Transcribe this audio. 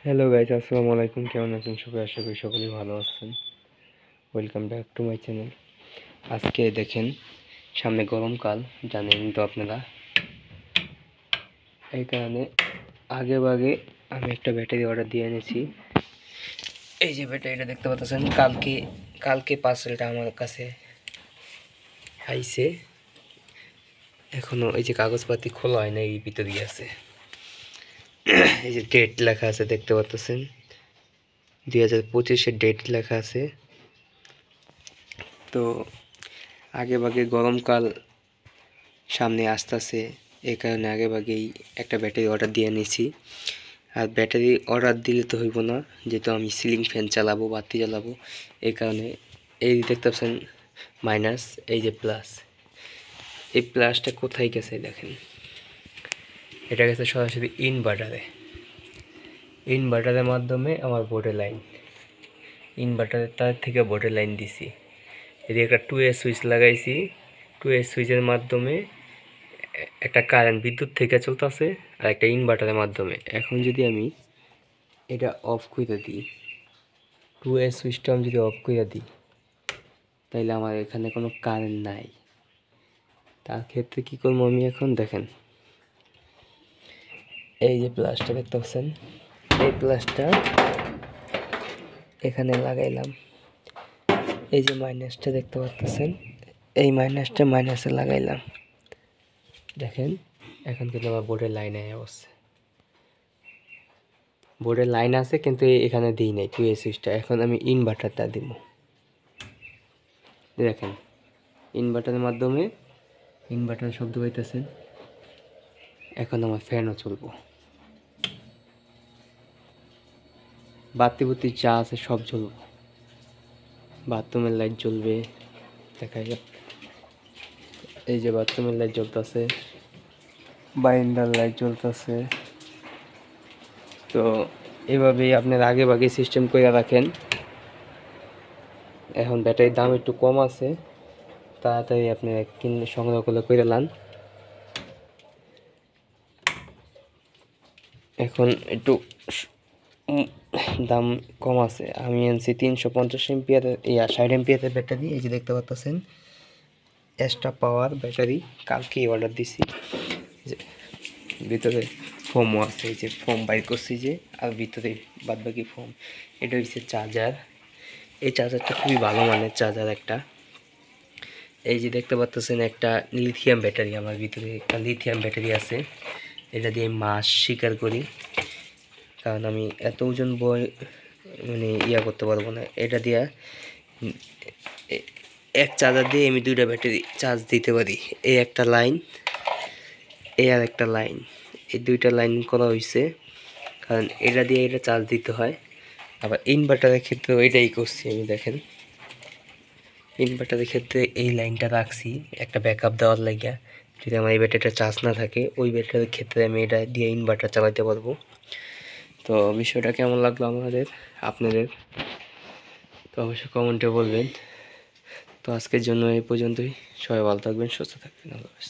Hello guys, আসসালামু আলাইকুম। কেমন আছেন সবাই? আশা করি সকলেই ভালো আছেন। Welcome back to my channel. আজকে দেখেন, সামনে গরমকাল, জানেন তো আপনারা। এই কারণে আগে ভাগে আমি একটা ব্যাটারি অর্ডার দিয়ে এনেছি। এই যে ব্যাটারিটা দেখতে পাচ্ছেন, কালকে পার্সেলটা আমার কাছে আইছে। এখনো এই যে কাগজপাতি খোলা হয় না, এই ভিতরেই আছে। এই যে ডেট লেখা আছে দেখতে পাচ্ছেন, 2025-এর ডেট লেখা আছে। তো আগে ভাগে গরমকাল সামনে আসতেছে, এই কারণে আগে ভাগেই একটা ব্যাটারি অর্ডার দিয়ে নিয়েছি। আর ব্যাটারি অর্ডার দিলে তো হইব না, যেহেতু আমি সিলিং ফ্যান চালাবো, বাতি জ্বালাবো। এই কারণে এই দেখতে পাচ্ছেন মাইনাস, এই যে প্লাস। এই প্লাসটা কোথায় গেছে দেখেন, এটা গেছে সরাসরি ইনভার্টারের মাধ্যমে আমার বোর্ডে লাইন, ইনভার্টারের তার থেকে বোর্ডে লাইন দিছি। এদিকে একটা 2A সুইচ লাগাইছি, 2A সুইচের মাধ্যমে একটা কারেন্ট বিদ্যুৎ থেকে চলতেছে, আর একটা ইনভার্টারের মাধ্যমে। এখন যদি আমি এটা অফ করে দিই, 2A সুইচটা আমি যদি অফ করে দিই, তাইলে আমার এখানে কোনো কারেন্ট নাই। তার ক্ষেত্রে কী করবো আমি এখন দেখেন, এই যে প্লাসটা দেখতে পাচ্ছেন, এই প্লাসটা এখানে লাগাইলাম। এই যে মাইনাসটা দেখতে পাচ্ছেন, এই মাইনাসটা মাইনাসে লাগাইলাম। দেখেন এখন কিন্তু আমার বোর্ডের লাইনে অবস্থা, বোর্ডের লাইন আছে কিন্তু এখানে দিই নাই 2A সুইচটা। এখন আমি ইনভার্টারটা দিব, দেখেন ইনভার্টারের মাধ্যমে ইনভার্টার শব্দ পাইতেছেন। এখন আমার ফ্যানও চলবো, বাতি বুতি যা আছে সব জ্বলবো, বাথরুমের লাইট জ্বলবে। দেখা যাক, এই যে বাথরুমের লাইট জ্বলতেছে, বারান্দার লাইট জ্বলতেছে। তো এভাবেই আপনার আগে ভাগে সিস্টেম করে রাখেন। এখন ব্যাটারির দাম একটু কম আছে, তাড়াতাড়ি আপনি কিনে সংগ্রহ করে নেন। এখন একটু দাম কম আছে, আমি আনছি 350 এমপিয়ারের 60 এমপিয়ারের ব্যাটারি। এই যে দেখতে পাচ্ছেন এক্সট্রা পাওয়ার ব্যাটারি, কালকেই অর্ডার দিছি। ভিতরে ফোমও আছে, এই যে ফোম বাইর করছি যে, আর ভিতরে বাদবাকি ফোম। এটা হচ্ছে চার্জার, এই চার্জারটা খুবই ভালো মানের চার্জার একটা। এই যে দেখতে পাচ্ছেন একটা লিথিয়াম ব্যাটারি, আমার ভিতরে একটা লিথিয়াম ব্যাটারি আছে। এটা দিয়ে মাছ শিকার করি, কারণ আমি এত ওজন মানে করতে পারবো না। এটা দিয়া এক চার্জার দিয়ে আমি 2টা ব্যাটারি চার্জ দিতে পারি। এই একটা লাইন, এই আর একটা লাইন, এই 2টা লাইন করা হয়েছে, কারণ এটা দিয়ে এটা চার্জ দিতে হয়। আবার ইনভার্টারের ক্ষেত্রে এটাই করছি আমি। দেখেন ইনভার্টারের ক্ষেত্রে এই লাইনটা রাখছি একটা ব্যাকআপ দেওয়ার লাগিয়া, যদি আমার এই ব্যাটারিটা চার্জ না থাকে, ওই ব্যাটারির ক্ষেত্রে আমি এটা দিয়ে ইনভার্টার চালাতে পারবো। তো বিষয়টা কেমন লাগলো আপনাদের তো অবশ্যই কমেন্টে বলবেন। তো আজকের জন্য এই পর্যন্তই। সবাই ভালো থাকবেন, সুস্থ থাকবেন। আল্লাহ হাফেজ।